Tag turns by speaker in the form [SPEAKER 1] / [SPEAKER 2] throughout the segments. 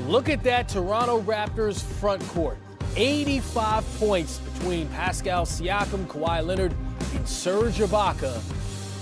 [SPEAKER 1] Look at that Toronto Raptors front court. 85 points between Pascal Siakam, Kawhi Leonard, and Serge Ibaka.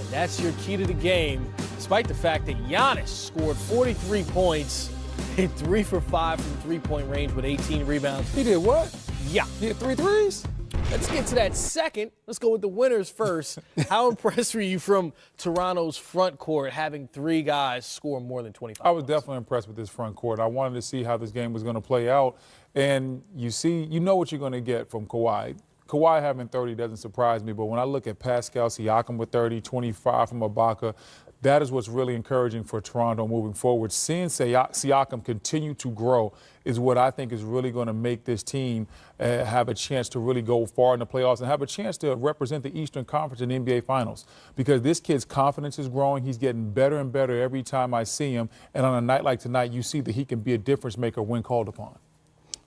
[SPEAKER 1] And that's your key to the game, despite the fact that Giannis scored 43 points, hit 3 for 5 from three-point range with 18 rebounds.
[SPEAKER 2] He did what?
[SPEAKER 1] Yeah.
[SPEAKER 2] He hit 3 threes?
[SPEAKER 1] Let's get to that second. Let's go with the winners first. How impressed were you from Toronto's front court, having 3 guys score more than 25
[SPEAKER 2] I was
[SPEAKER 1] points?
[SPEAKER 2] definitely impressed with this front court. I wanted to see how this game was going to play out. And you know what you're going to get from Kawhi. Kawhi having 30 doesn't surprise me, but when I look at Pascal Siakam with 30, 25 from Ibaka, that is what's really encouraging for Toronto moving forward. Seeing Siakam continue to grow is what I think is really going to make this team have a chance to really go far in the playoffs and have a chance to represent the Eastern Conference in the NBA Finals. Because this kid's confidence is growing. He's getting better and better every time I see him. And on a night like tonight, you see that he can be a difference maker when called upon.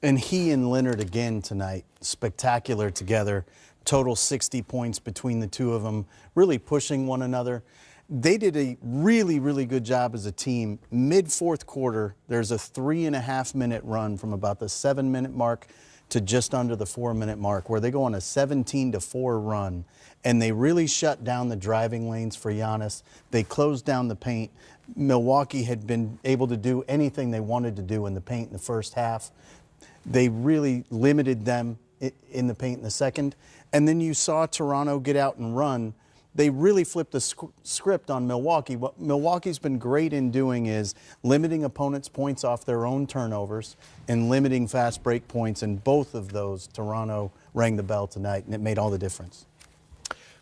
[SPEAKER 3] And he and Leonard again tonight, spectacular together. Total 60 points between the two of them, really pushing one another. They did a really, really good job as a team. Mid-fourth quarter, there's a 3.5-minute run from about the 7-minute mark to just under the 4-minute mark, where they go on a 17-4 run, and they really shut down the driving lanes for Giannis. They closed down the paint. Milwaukee had been able to do anything they wanted to do in the paint in the first half. They really limited them in the paint in the second. And then you saw Toronto get out and run. They really flipped the script on Milwaukee. What Milwaukee's been great in doing is limiting opponents' points off their own turnovers and limiting fast break points. And both of those, Toronto rang the bell tonight, and it made all the difference.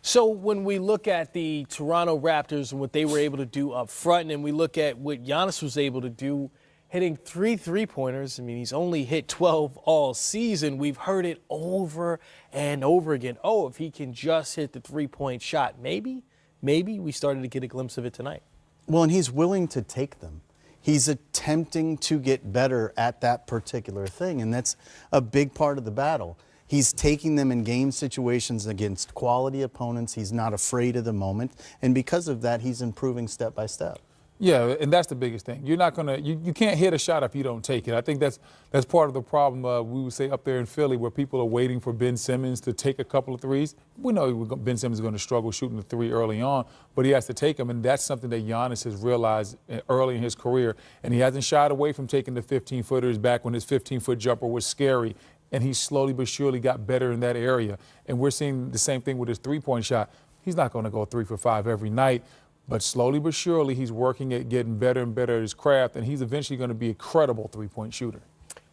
[SPEAKER 1] So when we look at the Toronto Raptors and what they were able to do up front, and we look at what Giannis was able to do, hitting 3 three-pointers. I mean, he's only hit 12 all season. We've heard it over and over again. Oh, if he can just hit the three-point shot, maybe we started to get a glimpse of it tonight.
[SPEAKER 3] Well, and he's willing to take them. He's attempting to get better at that particular thing, and that's a big part of the battle. He's taking them in game situations against quality opponents. He's not afraid of the moment, and because of that, he's improving step by step.
[SPEAKER 2] Yeah, and that's the biggest thing. You're not gonna, you can't hit a shot if you don't take it. I think that's part of the problem. We would say up there in Philly, where people are waiting for Ben Simmons to take a couple of threes. We know Ben Simmons is going to struggle shooting the 3 early on, but he has to take them, and that's something that Giannis has realized early in his career. And he hasn't shied away from taking the 15-footers back when his 15-foot jumper was scary. And he slowly but surely got better in that area. And we're seeing the same thing with his three-point shot. He's not going to go 3 for 5 every night. But slowly but surely, he's working at getting better and better at his craft, and he's eventually going to be a credible three-point shooter.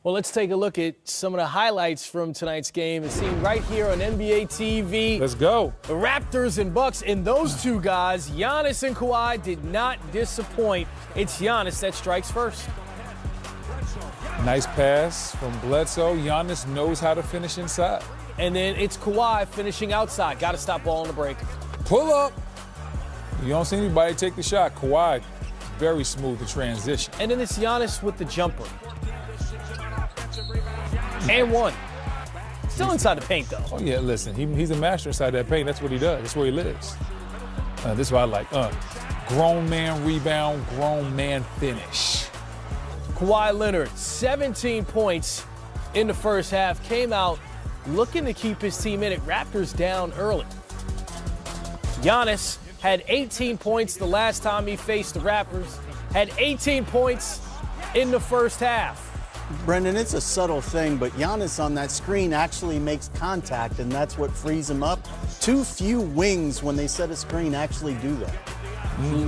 [SPEAKER 1] Well, let's take a look at some of the highlights from tonight's game. It's seen right here on NBA TV.
[SPEAKER 2] Let's go.
[SPEAKER 1] The Raptors and Bucks, and those two guys, Giannis and Kawhi, did not disappoint. It's Giannis that strikes first.
[SPEAKER 2] Nice pass from Bledsoe. Giannis knows how to finish inside.
[SPEAKER 1] And then it's Kawhi finishing outside. Got to stop ball on the break.
[SPEAKER 2] Pull up. You don't see anybody take the shot. Kawhi, very smooth to transition.
[SPEAKER 1] And then it's Giannis with the jumper. And one. Still inside the paint, though.
[SPEAKER 2] Oh, yeah, listen, he's a master inside that paint. That's what he does. That's where he lives. This is what I like. Grown man rebound, grown man finish.
[SPEAKER 1] Kawhi Leonard, 17 points in the first half. Came out looking to keep his team in it. Raptors down early. Giannis had 18 points the last time he faced the Raptors. Had 18 points in the first half.
[SPEAKER 3] Brendan, it's a subtle thing, but Giannis on that screen actually makes contact, and that's what frees him up. Too few wings, when they set a screen, actually do that.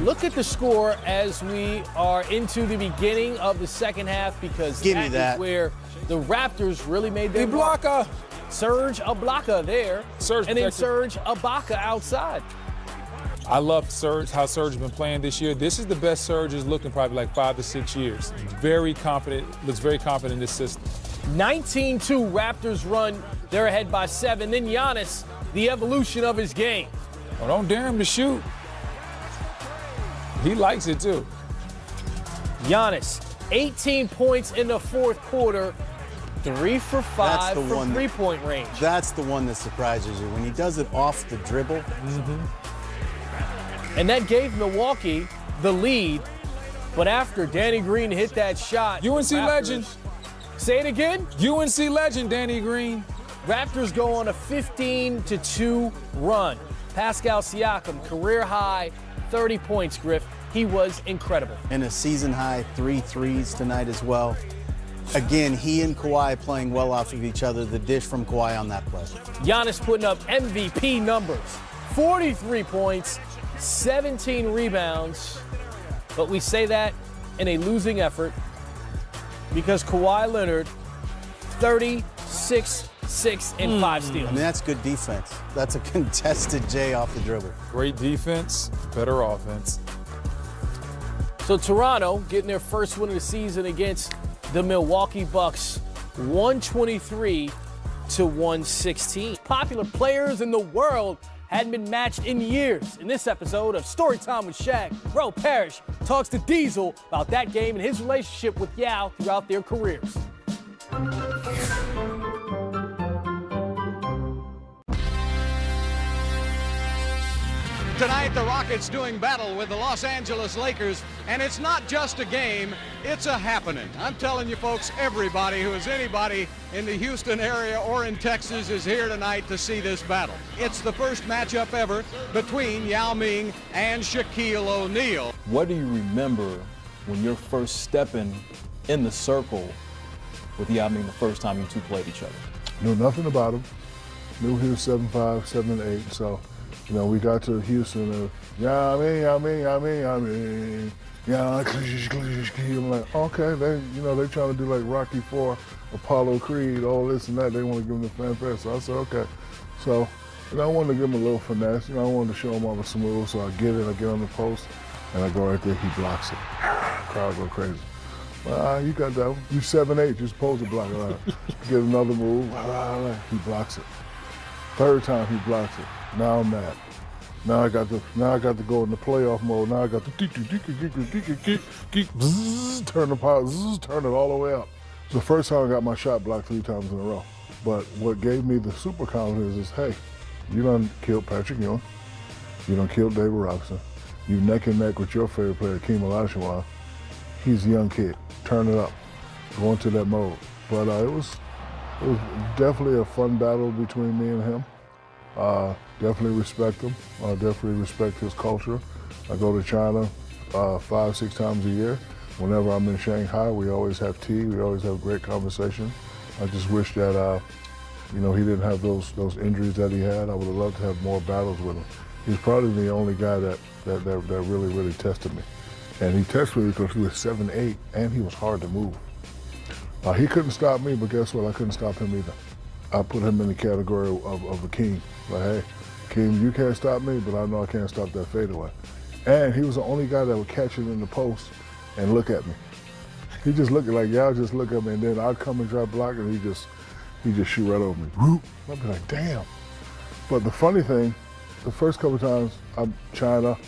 [SPEAKER 1] Look at the score as we are into the beginning of the second half, because that is where the Raptors really made their mark.
[SPEAKER 2] Ibaka.
[SPEAKER 1] Serge Ibaka there, and then Serge Ibaka outside.
[SPEAKER 2] I love how Serge has been playing this year. This is the best Serge is looking probably like 5 to 6 years. Very confident, looks very confident in this system.
[SPEAKER 1] 19-2 Raptors run. They're ahead by 7. Then Giannis, the evolution of his game.
[SPEAKER 2] Oh, don't dare him to shoot. He likes it too.
[SPEAKER 1] Giannis, 18 points in the fourth quarter. 3 for 5 from three-point range.
[SPEAKER 3] That's the one that surprises you, when he does it off the dribble.
[SPEAKER 1] And that gave Milwaukee the lead But after Danny Green hit that shot,
[SPEAKER 2] UNC legend.
[SPEAKER 1] Say it again.
[SPEAKER 2] UNC legend, Danny Green.
[SPEAKER 1] Raptors go on a 15-2 run. Pascal Siakam, career high, 30 points, Griff. He was incredible.
[SPEAKER 3] And a season high 3 threes tonight as well. Again, he and Kawhi playing well off of each other. The dish from Kawhi on that play.
[SPEAKER 1] Giannis putting up MVP numbers. 43 points, 17 rebounds. But we say that in a losing effort because Kawhi Leonard, 36, 6, and 5 steals.
[SPEAKER 3] I mean, that's good defense. That's a contested J off the dribble.
[SPEAKER 2] Great defense, better offense.
[SPEAKER 1] So Toronto getting their first win of the season against the Milwaukee Bucks, 123-116. Popular players in the world hadn't been matched in years. In this episode of Storytime with Shaq, Bro Parrish talks to Diesel about that game and his relationship with Yao throughout their careers.
[SPEAKER 4] Tonight, the Rockets doing battle with the Los Angeles Lakers, and it's not just a game, it's a happening. I'm telling you folks, everybody who is anybody in the Houston area or in Texas is here tonight to see this battle. It's the first matchup ever between Yao Ming and Shaquille O'Neal.
[SPEAKER 5] What do you remember when you're first stepping in the circle with Yao Ming the first time you two played each other?
[SPEAKER 6] Knew nothing about him. Knew he was 7'5", 7'8", so you know, we got to Houston and yeah, I'm like, okay, they trying to do like Rocky IV, Apollo Creed, all this and that. They want to give him the fanfare. So I said, okay. So, I wanted to give him a little finesse. I wanted to show him I was smooth. So I get on the post, and I go right there. He blocks it. Crowd go crazy. You got that one. You 7'8", you're supposed to block it. Get another move. He blocks it. Third time he blocks it. Now I'm mad. Now I got to go in the playoff mode. Now I got to turn the power, turn it all the way up. It's the first time I got my shot blocked 3 times in a row. But what gave me the super confidence is, hey, you done killed Patrick Ewing. You done killed David Robinson. You neck and neck with your favorite player, Hakeem Olajuwon. He's a young kid. Turn it up. Go into that mode. But it was definitely a fun battle between me and him. Definitely respect him. Definitely respect his culture. I go to China 5-6 times a year. Whenever I'm in Shanghai, we always have tea. We always have great conversation. I just wish that he didn't have those injuries that he had. I would have loved to have more battles with him. He's probably the only guy that really tested me. And he tested me because he was 7'8", and he was hard to move. He couldn't stop me, but guess what? I couldn't stop him either. I put him in the category of a king. Like, hey, King, you can't stop me, but I know I can't stop that fadeaway. And he was the only guy that would catch it in the post and look at me. He just looked like, y'all just look at me, and then I'd come and try to block, and he just shoot right over me. I'd be like, damn. But the funny thing, the first couple times, China,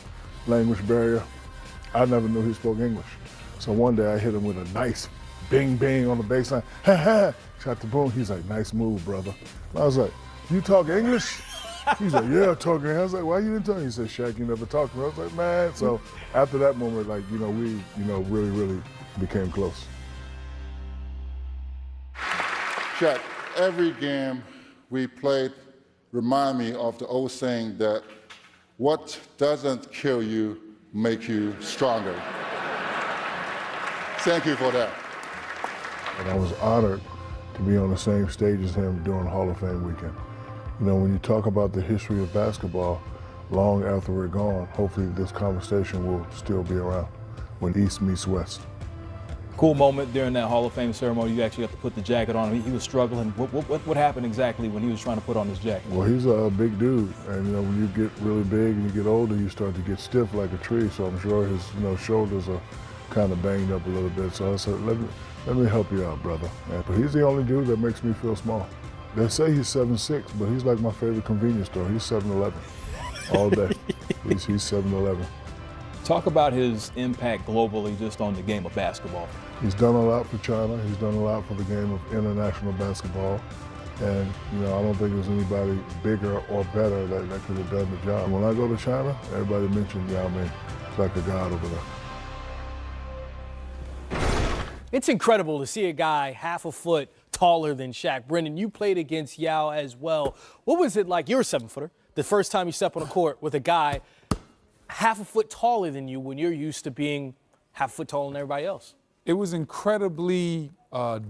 [SPEAKER 6] language barrier, I never knew he spoke English. So one day I hit him with a nice bing bang on the baseline. Ha ha! Shot the boom. He's like, nice move, brother. And I was like, you talk English? He's like, yeah, I talk English. I was like, why you didn't tell me? He said, Shaq, you never talked to me. I was like, man. So after that moment, like, we really became close.
[SPEAKER 7] Shaq, every game we played remind me of the old saying that what doesn't kill you make you stronger. Thank you for that.
[SPEAKER 6] And I was honored to be on the same stage as him during Hall of Fame weekend. When you talk about the history of basketball, long after we're gone, hopefully this conversation will still be around when East meets West.
[SPEAKER 5] Cool moment during that Hall of Fame ceremony. You actually got to put the jacket on. He was struggling. What happened exactly when he was trying to put on his jacket?
[SPEAKER 6] Well, he's a big dude, and when you get really big and you get older, you start to get stiff like a tree. So I'm sure his shoulders are kind of banged up a little bit. So I said, let me help you out, brother. But he's the only dude that makes me feel small. They say he's 7'6", but he's like my favorite convenience store. He's 7-Eleven all day. He's 7-Eleven.
[SPEAKER 5] Talk about his impact globally just on the game of basketball.
[SPEAKER 6] He's done a lot for China. He's done a lot for the game of international basketball. And, I don't think there's anybody bigger or better that could have done the job. When I go to China, everybody mentions Yao Ming. It's like a god over there.
[SPEAKER 1] It's incredible to see a guy half a foot taller than Shaq. Brendan, you played against Yao as well. What was it like? You're a 7-footer. The first time you step on a court with a guy half a foot taller than you when you're used to being half a foot taller than everybody else.
[SPEAKER 2] It was incredibly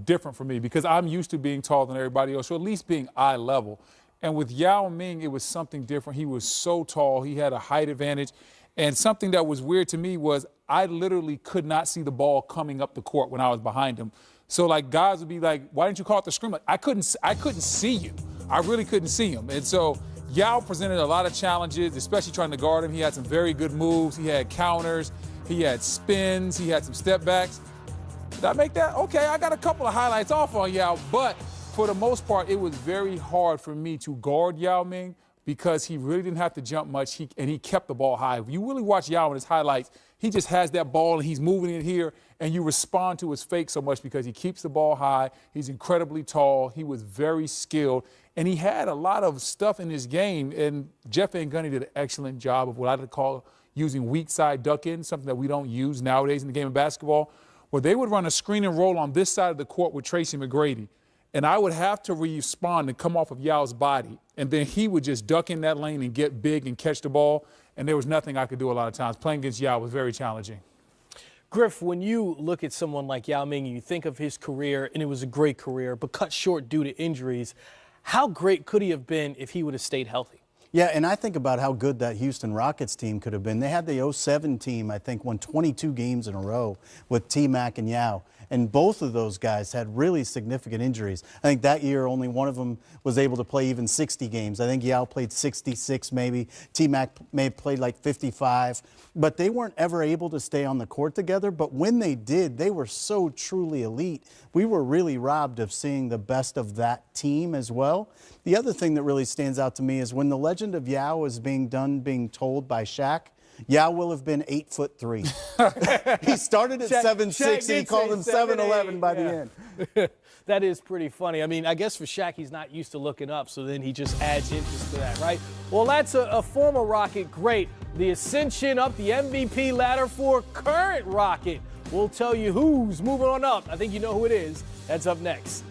[SPEAKER 2] different for me because I'm used to being taller than everybody else, or at least being eye level. And with Yao Ming, it was something different. He was so tall. He had a height advantage. And something that was weird to me was I literally could not see the ball coming up the court when I was behind him. So, like, guys would be like, why didn't you call it the scrim? Like, I couldn't see you. I really couldn't see him. And so Yao presented a lot of challenges, especially trying to guard him. He had some very good moves. He had counters. He had spins. He had some step backs. Did I make that? Okay, I got a couple of highlights off on Yao, but for the most part, it was very hard for me to guard Yao Ming because he really didn't have to jump much, and he kept the ball high. If you really watch Yao in his highlights, he just has that ball, and he's moving it here, and you respond to his fake so much because he keeps the ball high. He's incredibly tall. He was very skilled, and he had a lot of stuff in his game, and Jeff Van Gundy did an excellent job of what I would call using weak side duck-in, something that we don't use nowadays in the game of basketball, where they would run a screen and roll on this side of the court with Tracy McGrady. And I would have to respond and come off of Yao's body. And then he would just duck in that lane and get big and catch the ball. And there was nothing I could do a lot of times. Playing against Yao was very challenging.
[SPEAKER 1] Griff, when you look at someone like Yao Ming and you think of his career, and it was a great career, but cut short due to injuries, how great could he have been if he would have stayed healthy?
[SPEAKER 3] Yeah, and I think about how good that Houston Rockets team could have been. They had the 07 team, I think, won 22 games in a row with T-Mac and Yao. And both of those guys had really significant injuries. I think that year only one of them was able to play even 60 games. I think Yao played 66 maybe. T-Mac may have played like 55. But they weren't ever able to stay on the court together. But when they did, they were so truly elite. We were really robbed of seeing the best of that team as well. The other thing that really stands out to me is when the legend of Yao is being told by Shaq, Yao will have been 8'3". He started at 7'6", and he called him 7'11" by the end.
[SPEAKER 1] That is pretty funny. I mean, I guess for Shaq, he's not used to looking up, so then he just adds inches to that, right? Well, that's a former Rocket great. The ascension up the MVP ladder for current Rocket. We'll tell you who's moving on up. I think you know who it is. That's up next.